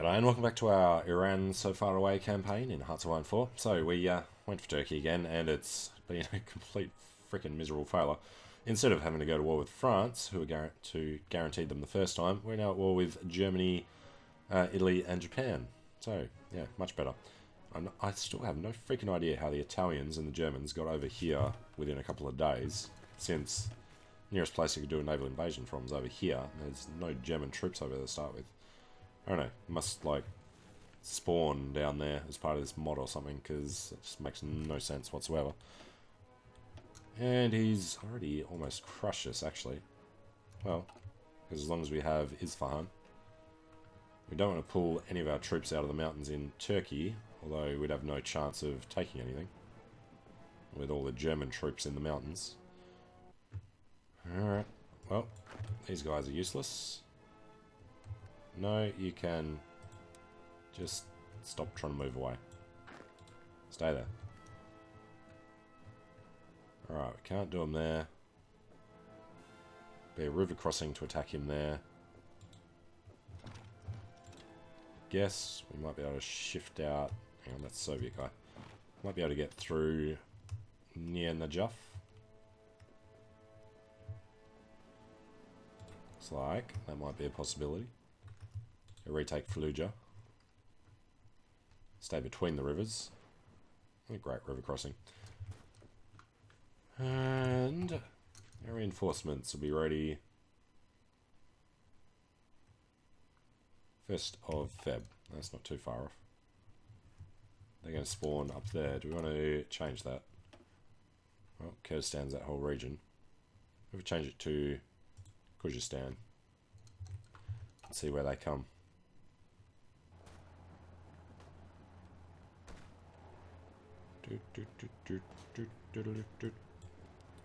G'day and welcome back to our Iran Sofaraway campaign in Hearts of Iron 4. So we went for Turkey again and it's been a complete freaking miserable failure. Instead of having to go to war with France, who were guaranteed them the first time, we're now at war with Germany, Italy and Japan. So, yeah, much better. I still have no freaking idea how the Italians and the Germans got over here within a couple of days, since the nearest place you could do a naval invasion from is over here. There's no German troops over there to start with. I don't know, must like spawn down there as part of this mod or something, because it just makes no sense whatsoever. And he's already almost crushed us, actually. Well, because as long as we have Isfahan. We don't want to pull any of our troops out of the mountains in Turkey, although we'd have no chance of taking anything with all the German troops in the mountains. Alright, well, these guys are useless. No, you can just stop trying to move away. Stay there. Alright, we can't do him there. Be a river crossing to attack him there. Guess we might be able to shift out. Hang on, that's Soviet guy. Might be able to get through near Najaf. Looks like that might be a possibility. Retake Fallujah. Stay between the rivers. A great river crossing. And our reinforcements will be ready 1st of Feb. That's not too far off. They're going to spawn up there. Do we want to change that? Well, Kyrgyzstan's that whole region. If we change it to Kyrgyzstan. Let's see where they come.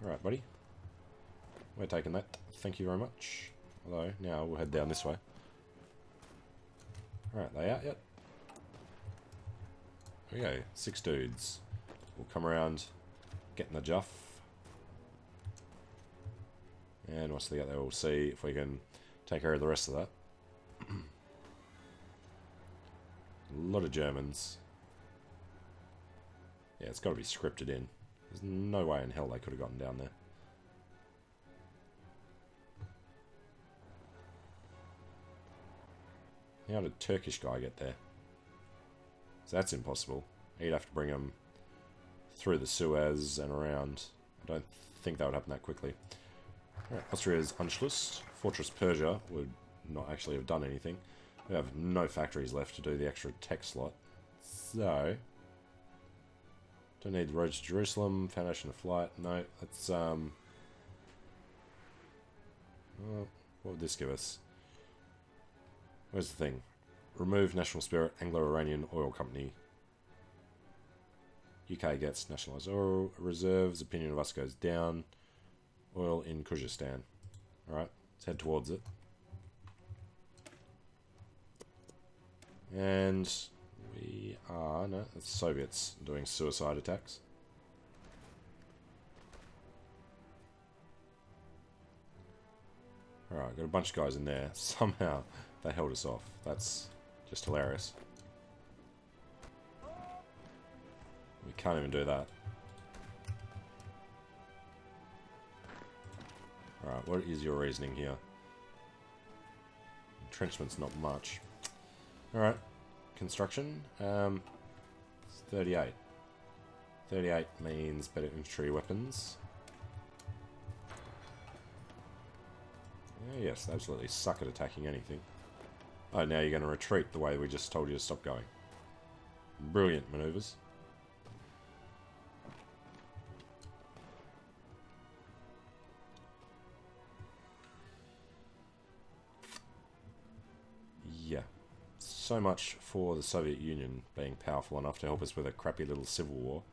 Alright, buddy. We're taking that. Thank you very much. Although, now we'll head down this way. Alright, they out yet? Here we go. 6 dudes. We'll come around, get in the Juff. And once they get there, we'll see if we can take care of the rest of that. A lot of Germans. Yeah, it's got to be scripted in. There's no way in hell they could have gotten down there. How did a Turkish guy get there? So that's impossible. You'd have to bring him through the Suez and around. I don't think that would happen that quickly. Alright, Austria's Anschluss. Fortress Persia would not actually have done anything. We have no factories left to do the extra tech slot. So... don't need the roads to Jerusalem, foundation of flight, no, that's, well, what would this give us? Where's the thing? Remove National Spirit, Anglo-Iranian Oil Company. UK gets nationalised oil reserves, opinion of us goes down. Oil in Kyrgyzstan. Alright, let's head towards it. And... we are, no, it's Soviets doing suicide attacks. Alright, got a bunch of guys in there. Somehow they held us off. That's just hilarious. We can't even do that. Alright, what is your reasoning here? Entrenchment's not much. Alright. Construction, 38. 38 means better infantry weapons. Yes, absolutely suck at attacking anything. Oh, now you're going to retreat the way we just told you to stop going. Brilliant maneuvers. Yeah. So much for the Soviet Union being powerful enough to help us with a crappy little civil war.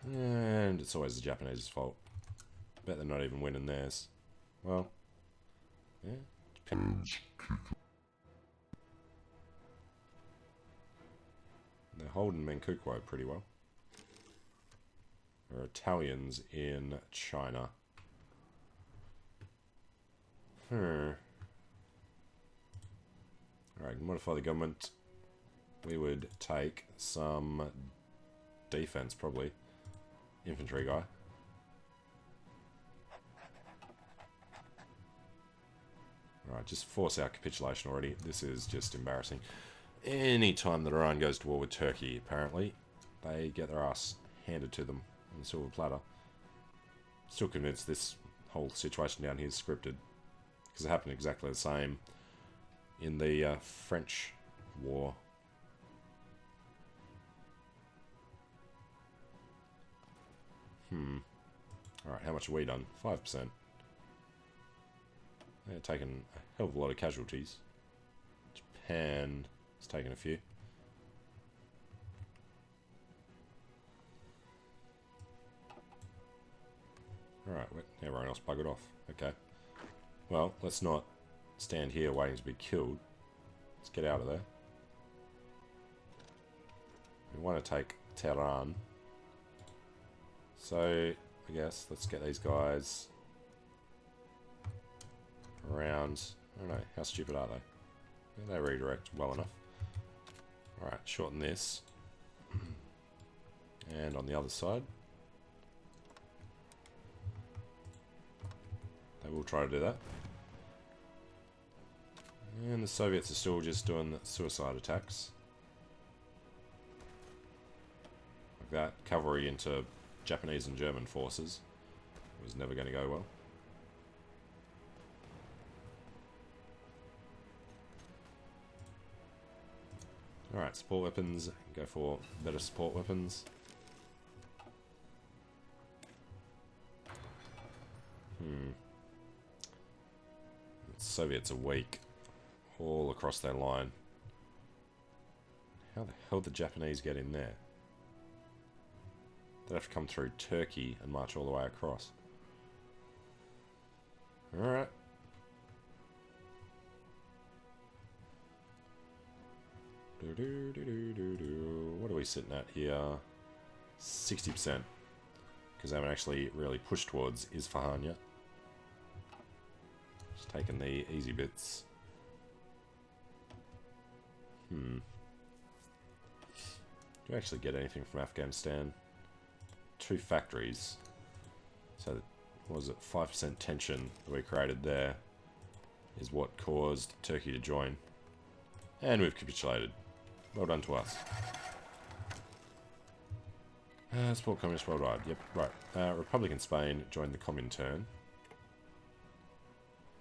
And it's always the Japanese' fault. Bet they're not even winning theirs. Well, yeah. Depends. They're holding Manchukuo pretty well. There are Italians in China. Alright, modify the government. We would take some defense, probably. Infantry guy. Alright, just force our capitulation already. This is just embarrassing. Any time that Iran goes to war with Turkey, apparently, they get their ass handed to them on the silver platter. Still convinced this whole situation down here is scripted. Because it happened exactly the same in the French war. Alright, how much have we done? 5%. They're taking a hell of a lot of casualties. Japan has taken a few. Alright, everyone else buggered off. Okay. Well, let's not stand here waiting to be killed. Let's get out of there. We want to take Tehran. So, I guess, let's get these guys around. I don't know, how stupid are they? They redirect well enough. Alright, shorten this. And on the other side, they will try to do that. And the Soviets are still just doing suicide attacks. Like that. Cavalry into Japanese and German forces. It was never going to go well. Alright, support weapons. Go for better support weapons. The Soviets are weak. All across their line. How the hell did the Japanese get in there? They'd have to come through Turkey and march all the way across. Alright. What are we sitting at here? 60%. Because they haven't actually really pushed towards Isfahan yet. Just taking the easy bits. Do you actually get anything from Afghanistan? 2 factories. So, what was it? 5% tension that we created there is what caused Turkey to join. And we've capitulated. Well done to us. Support communists worldwide. Yep, right. Republican Spain joined the Comintern.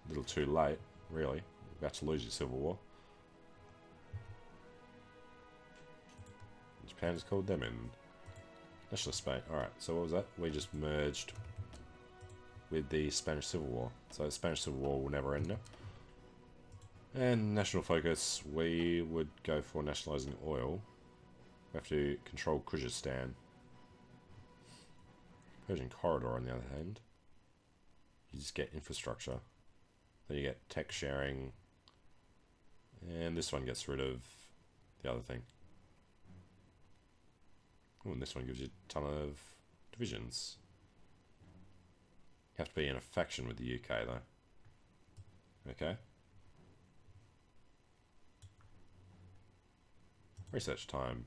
A little too late, really. About to lose your civil war. Japan has called them in. Nationalist Spain. Alright, so what was that? We just merged with the Spanish Civil War. So the Spanish Civil War will never end now. And national focus, we would go for nationalising oil. We have to control Kyrgyzstan. Persian Corridor, on the other hand, you just get infrastructure. Then you get tech sharing. And this one gets rid of the other thing. Oh, and this one gives you a ton of divisions. You have to be in a faction with the UK, though. Okay. Research time.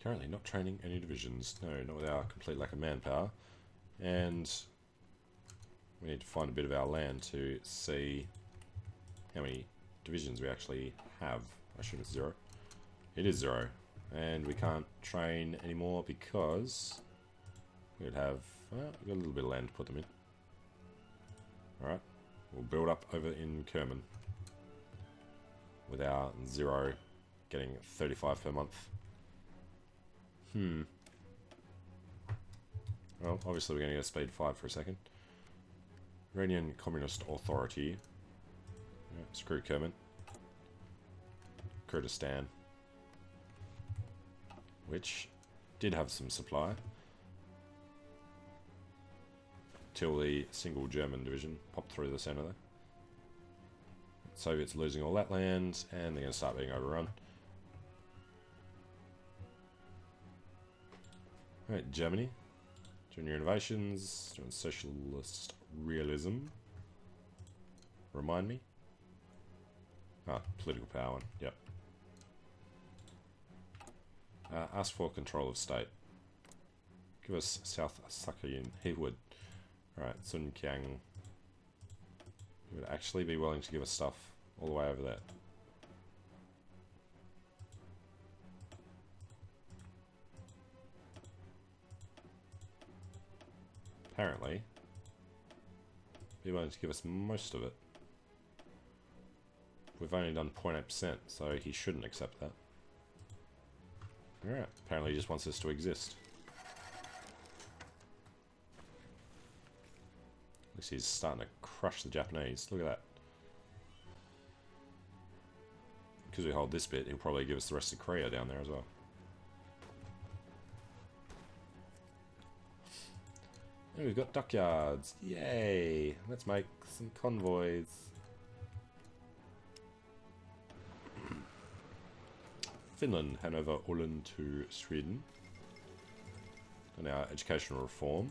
Currently not training any divisions. No, not with our complete lack of manpower. And we need to find a bit of our land to see how many divisions we actually have. I assume it's 0. It is 0. And we can't train anymore because we'd have we've got a little bit of land to put them in. Alright. We'll build up over in Kerman. With our 0 getting 35 per month. Well, obviously we're going to go speed 5 for a second. Iranian Communist Authority. Yeah, screw Kerman. Kurdistan. Which did have some supply. Till the single German division popped through the centre there. Soviets losing all that land, and they're going to start being overrun. Alright, Germany. Doing your innovations, doing socialist realism. Remind me? Ah, political power one. Yep. Ask for control of state. Give us South Sakhalin. He would. Alright, Sun Kiang. He would actually be willing to give us stuff all the way over there. Apparently, be willing to give us most of it. We've only done 0.8%, so he shouldn't accept that. Alright, apparently he just wants us to exist. At least he's starting to crush the Japanese. Look at that. Because we hold this bit, he'll probably give us the rest of Korea down there as well. And we've got dockyards. Yay! Let's make some convoys. Finland, Hanover, Åland to Sweden. And our educational reform.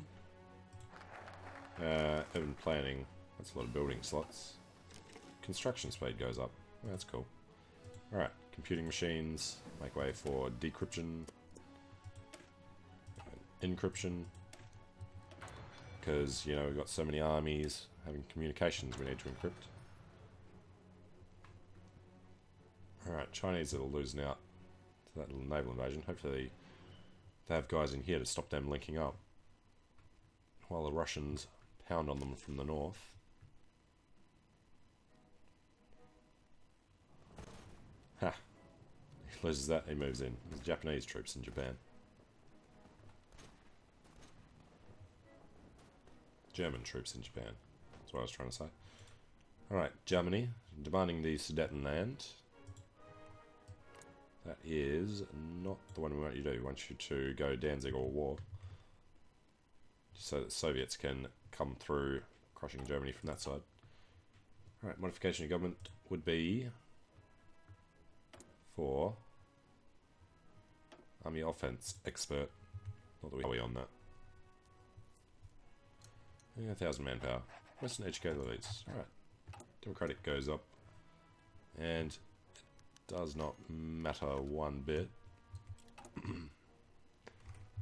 Urban planning. That's a lot of building slots. Construction speed goes up. Oh, that's cool. Alright, computing machines. Make way for decryption. Encryption. Because, you know, we've got so many armies having communications we need to encrypt. Alright, Chinese are losing out to that little naval invasion. Hopefully they have guys in here to stop them linking up. While the Russians pound on them from the north. Ha! He loses that, he moves in. There's Japanese troops in Japan. German troops in Japan. That's what I was trying to say. Alright, Germany, demanding the Sudetenland. That is not the one we want you to do. We want you to go Danzig or war. So that Soviets can come through, crushing Germany from that side. Alright, modification of government would be for Army Offense Expert. Not that we on that. Yeah, 1,000 manpower. Western educated elites. Alright. Democratic goes up. And it does not matter one bit.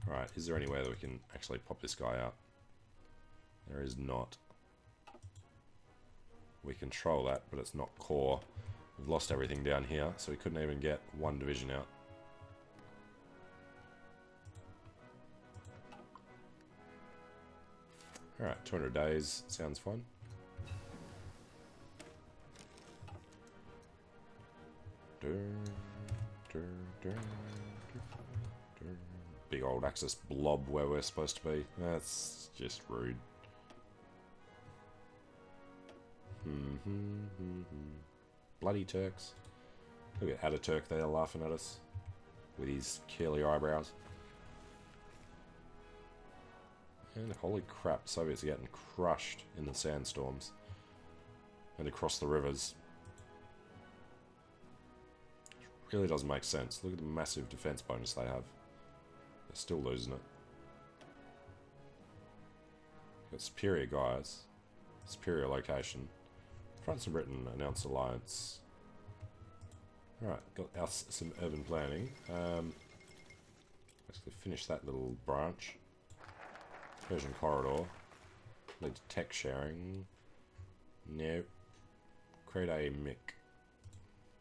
Alright, is there anywhere that we can actually pop this guy out? There is not. We control that, but it's not core. We've lost everything down here, so we couldn't even get one division out. Alright, 200 days. Sounds fun. Big old Axis blob where we're supposed to be. That's just rude. Bloody Turks. Look at Ataturk there laughing at us with his curly eyebrows. And holy crap, Soviets are getting crushed in the sandstorms and across the rivers. It really doesn't make sense. Look at the massive defense bonus they have. They're still losing it. Got superior guys, superior location. France and Britain announced alliance. Alright, got some urban planning. Basically finish that little branch. Persian corridor. Lead to tech sharing. No. Create a MIC.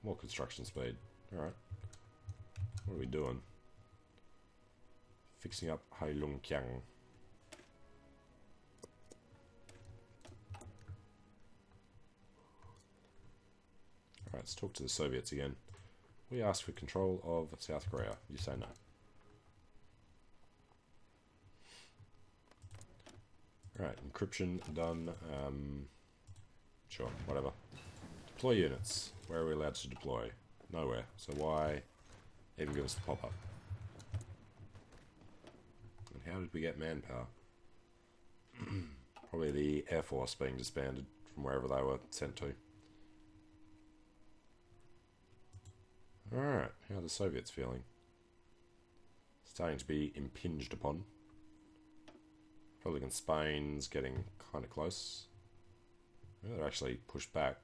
More construction speed. Alright. What are we doing? Fixing up Heilongjiang. Alright, let's talk to the Soviets again. We ask for control of South Korea. You say no. Alright, encryption done. Sure, whatever. Deploy units. Where are we allowed to deploy? Nowhere. So why even give us the pop-up? And how did we get manpower? Probably the Air Force being disbanded from wherever they were sent to. Alright, how are the Soviets feeling? Starting to be impinged upon. Republican Spain's getting kind of close. Maybe they're actually pushed back.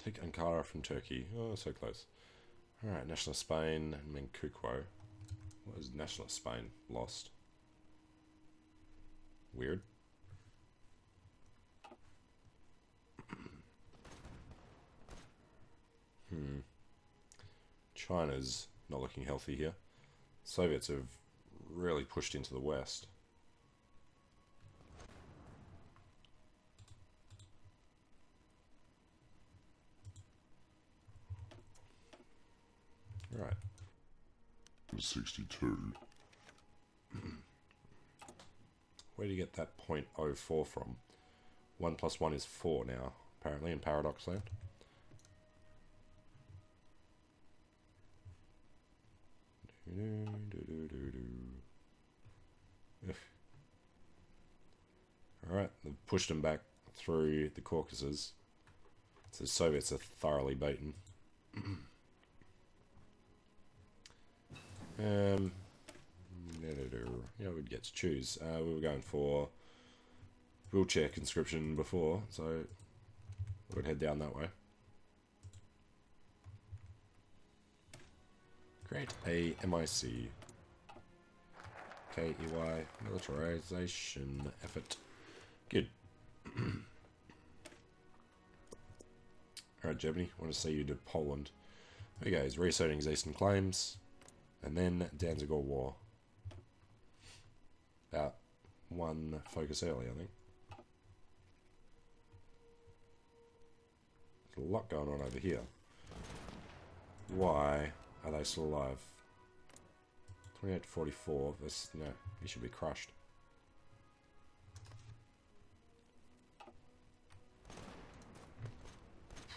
Take Ankara from Turkey. Oh, so close. Alright, National Spain and Manchukuo. What is National Spain? Lost. Weird. China's not looking healthy here. Soviets have really pushed into the west. Right. 62. Where do you get that .04 from? 1 plus 1 is 4 now, apparently, in Paradox Land. Alright, they've pushed them back through the Caucasus. So the Soviets are thoroughly beaten. Yeah, we'd get to choose. We were going for wheelchair conscription before, so we'd head down that way. Create a MIC. KEY militarization effort. Good. Alright, Germany, I want to see you to Poland. There he goes, reasserting his eastern claims. And then Danzig War. About one focus early, I think. There's a lot going on over here. Why are they still alive? 28 to 44. This, no, he should be crushed.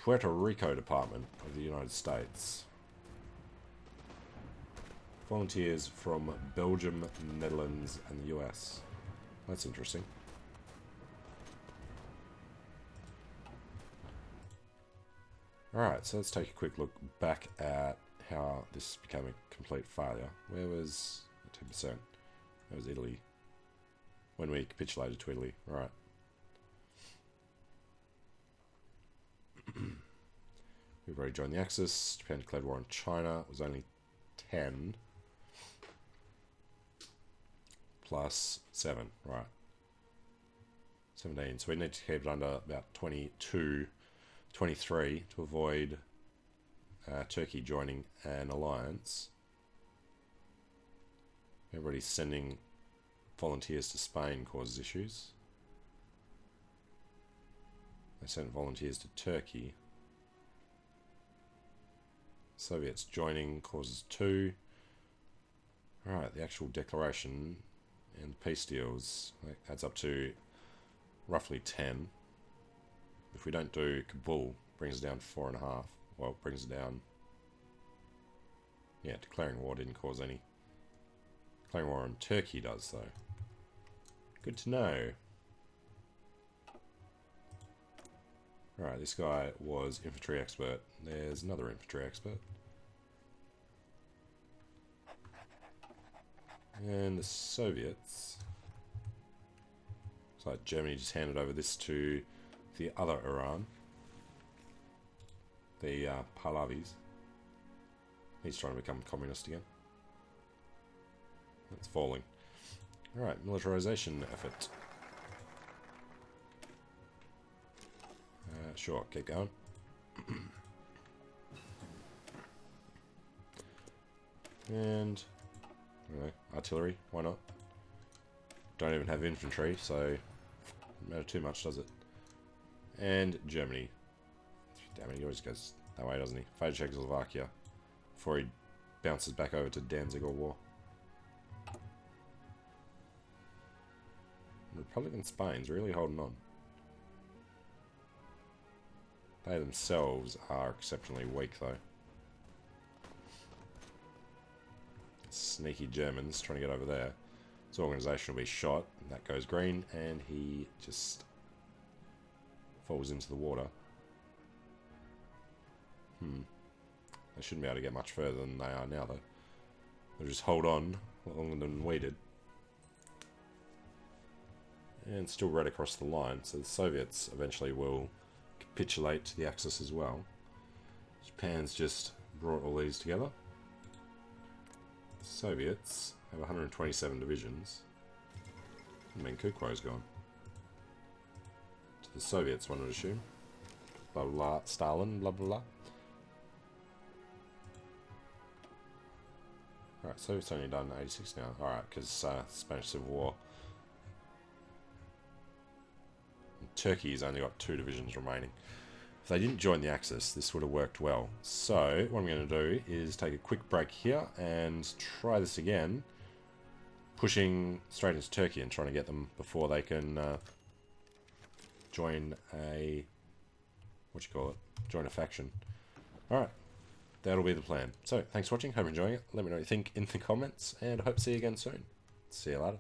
Puerto Rico Department of the United States. Volunteers from Belgium, Netherlands, and the US. That's interesting. Alright, so let's take a quick look back at how this became a complete failure. Where was 10%? That was Italy. When we capitulated to Italy. Right. We've already joined the Axis. Japan declared war on China. It was only 10. Plus 7. Right. 17. So we need to keep it under about 22, 23 to avoid Turkey joining an alliance. Everybody's sending volunteers to Spain causes issues. They sent volunteers to Turkey. Soviets joining causes 2. Alright, the actual declaration and the peace deals adds up to roughly 10. If we don't do Kabul, brings it down to 4.5. Well, brings it down. Yeah, declaring war didn't cause any. Declaring war on Turkey does, though. Good to know. Alright, this guy was infantry expert. There's another infantry expert. And the Soviets. Looks like Germany just handed over this to the other Iran. The Pahlavis. He's trying to become communist again. It's falling. Alright, militarization effort. Sure, keep going. And artillery, why not? Don't even have infantry, so doesn't matter too much, does it? And Germany. Damn it, he always goes that way, doesn't he? Fade Czechoslovakia before he bounces back over to Danzig War. Republican Spain's really holding on. They themselves are exceptionally weak, though. Sneaky Germans trying to get over there. His organisation will be shot. That goes green, and he just falls into the water. They shouldn't be able to get much further than they are now, though. They'll just hold on longer than we did. and still right across the line. So the Soviets eventually will capitulate to the Axis as well. Japan's just brought all these together. The Soviets have 127 divisions. I mean, Kukro's gone. To the Soviets, one would assume. Blah blah blah, Stalin, blah blah blah. Alright, so it's only done 86 now. Alright, because Spanish Civil War. And Turkey's only got 2 divisions remaining. If they didn't join the Axis, this would have worked well. So, what I'm going to do is take a quick break here and try this again. Pushing straight into Turkey and trying to get them before they can join a... join a faction. Alright. That'll be the plan. So, thanks for watching. Hope you're enjoying it. Let me know what you think in the comments, and I hope to see you again soon. See you later.